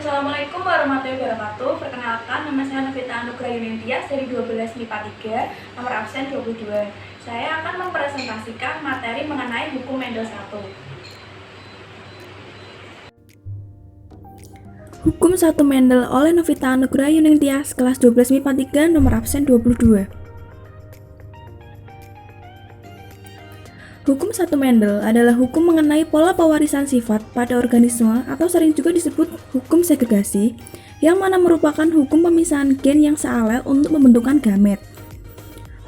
Assalamualaikum warahmatullahi wabarakatuh. Perkenalkan, nama saya Novita Anugrah Yunitias dari 12 MIPA 3, nomor absen 22. Saya akan mempresentasikan materi mengenai hukum Mendel 1. Hukum 1 Mendel oleh Novita Anugrah Yunitias, kelas 12 MIPA 3, nomor absen 22. Hukum 1 Mendel adalah hukum mengenai pola pewarisan sifat pada organisme atau sering juga disebut hukum segregasi, yang mana merupakan hukum pemisahan gen yang sealel untuk pembentukan gamet.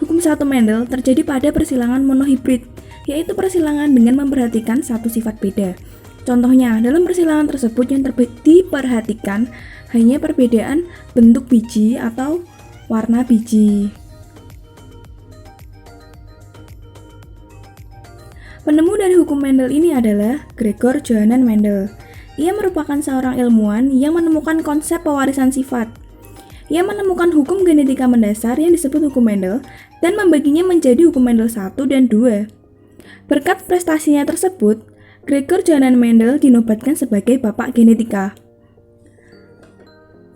Hukum 1 Mendel terjadi pada persilangan monohibrid, yaitu persilangan dengan memperhatikan satu sifat beda. Contohnya, dalam persilangan tersebut yang diperhatikan hanya perbedaan bentuk biji atau warna biji. Penemu dari hukum Mendel ini adalah Gregor Johann Mendel. Ia merupakan seorang ilmuwan yang menemukan konsep pewarisan sifat. Ia menemukan hukum genetika mendasar yang disebut hukum Mendel dan membaginya menjadi hukum Mendel 1 dan 2. Berkat prestasinya tersebut, Gregor Johann Mendel dinobatkan sebagai bapak genetika.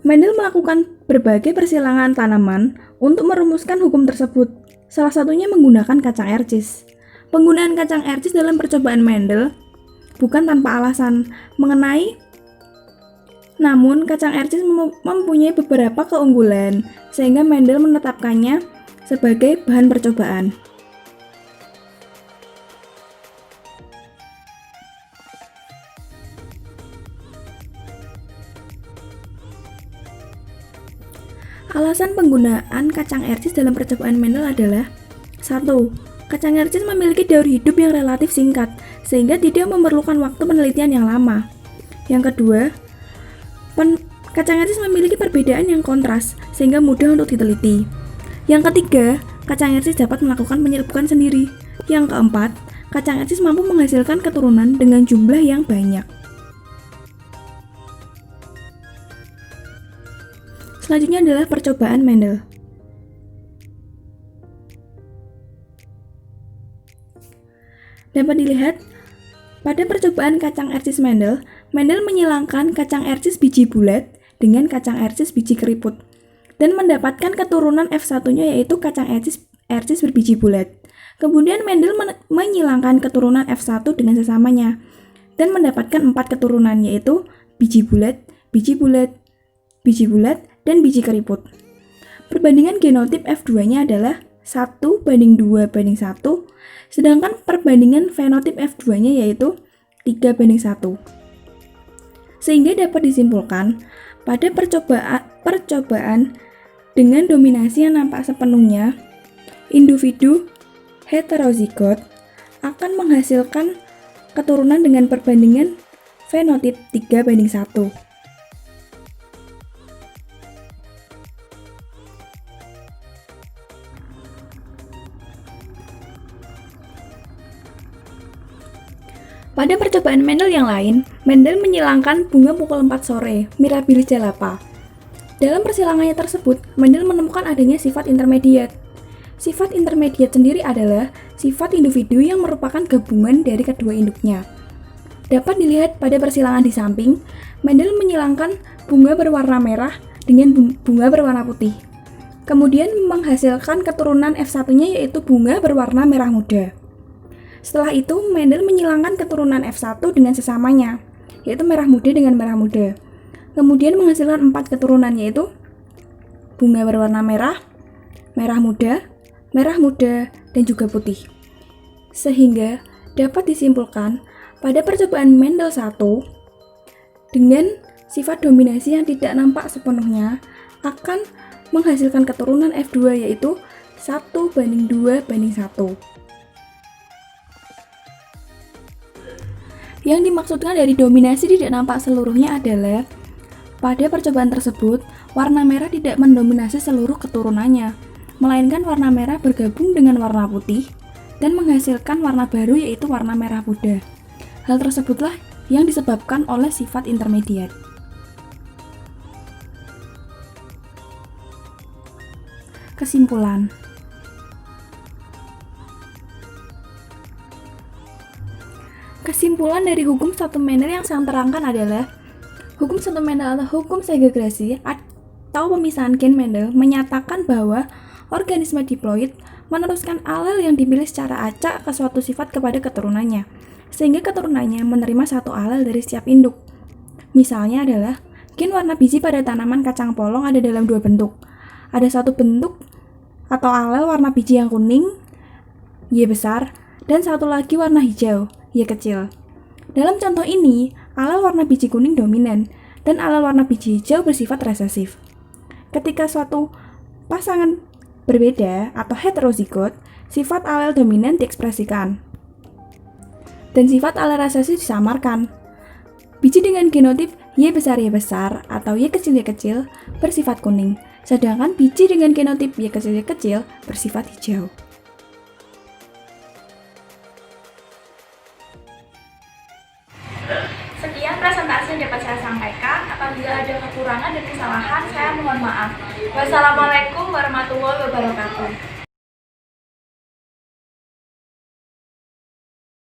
Mendel melakukan berbagai persilangan tanaman untuk merumuskan hukum tersebut, salah satunya menggunakan kacang ercis. Penggunaan kacang ercis dalam percobaan Mendel bukan tanpa alasan namun kacang ercis mempunyai beberapa keunggulan, sehingga Mendel menetapkannya sebagai bahan percobaan. Alasan penggunaan kacang ercis dalam percobaan Mendel adalah 1. Kacang ercis memiliki daur hidup yang relatif singkat, sehingga tidak memerlukan waktu penelitian yang lama. Yang kedua, kacang ercis memiliki perbedaan yang kontras, sehingga mudah untuk diteliti. Yang ketiga, kacang ercis dapat melakukan penyerbukan sendiri. Yang keempat, kacang ercis mampu menghasilkan keturunan dengan jumlah yang banyak. Selanjutnya adalah percobaan Mendel. Dapat dilihat, pada percobaan kacang ercis Mendel menyilangkan kacang ercis biji bulat dengan kacang ercis biji keriput dan mendapatkan keturunan F1-nya yaitu kacang ercis berbiji bulat. Kemudian Mendel menyilangkan keturunan F1 dengan sesamanya dan mendapatkan 4 keturunan yaitu biji bulat, dan biji keriput. Perbandingan genotip F2-nya adalah 1:2:1, sedangkan perbandingan fenotip F2-nya yaitu 3:1. Sehingga dapat disimpulkan, pada percobaan dengan dominasi yang nampak sepenuhnya, individu heterozigot akan menghasilkan keturunan dengan perbandingan fenotip 3:1. Pada percobaan Mendel yang lain, Mendel menyilangkan bunga pukul 4 sore, Mirabilis jalapa. Dalam persilangannya tersebut, Mendel menemukan adanya sifat intermediat. Sifat intermediat sendiri adalah sifat individu yang merupakan gabungan dari kedua induknya. Dapat dilihat pada persilangan di samping, Mendel menyilangkan bunga berwarna merah dengan bunga berwarna putih. Kemudian menghasilkan keturunan F1-nya yaitu bunga berwarna merah muda. Setelah itu, Mendel menyilangkan keturunan F1 dengan sesamanya, yaitu merah muda dengan merah muda. Kemudian menghasilkan 4 keturunan yaitu bunga berwarna merah, merah muda, dan juga putih. Sehingga dapat disimpulkan, pada percobaan Mendel 1, dengan sifat dominasi yang tidak nampak sepenuhnya, akan menghasilkan keturunan F2 yaitu 1:2:1. Yang dimaksudkan dari dominasi tidak nampak seluruhnya adalah pada percobaan tersebut, warna merah tidak mendominasi seluruh keturunannya, melainkan warna merah bergabung dengan warna putih dan menghasilkan warna baru yaitu warna merah muda. Hal tersebutlah yang disebabkan oleh sifat intermediat. Kesimpulan. Kesimpulan dari hukum 1 Mendel yang saya terangkan adalah Hukum satu Mendel atau hukum segregasi atau pemisahan gen Mendel menyatakan bahwa organisme diploid meneruskan alel yang dipilih secara acak ke suatu sifat kepada keturunannya, sehingga keturunannya menerima satu alel dari setiap induk. Misalnya adalah gen warna biji pada tanaman kacang polong ada dalam dua bentuk. Ada satu bentuk atau alel warna biji yang kuning, Y besar, dan satu lagi warna hijau, Y kecil. Dalam contoh ini, alel warna biji kuning dominan, dan alel warna biji hijau bersifat resesif. Ketika suatu pasangan berbeda atau heterozigot, sifat alel dominan diekspresikan, dan sifat alel resesif disamarkan. Biji dengan genotip Y besar atau Y kecil bersifat kuning, sedangkan biji dengan genotip Y kecil bersifat hijau. Sekian presentasi yang dapat saya sampaikan. Apabila ada kekurangan dan kesalahan, saya mohon maaf. Wassalamualaikum warahmatullahi wabarakatuh.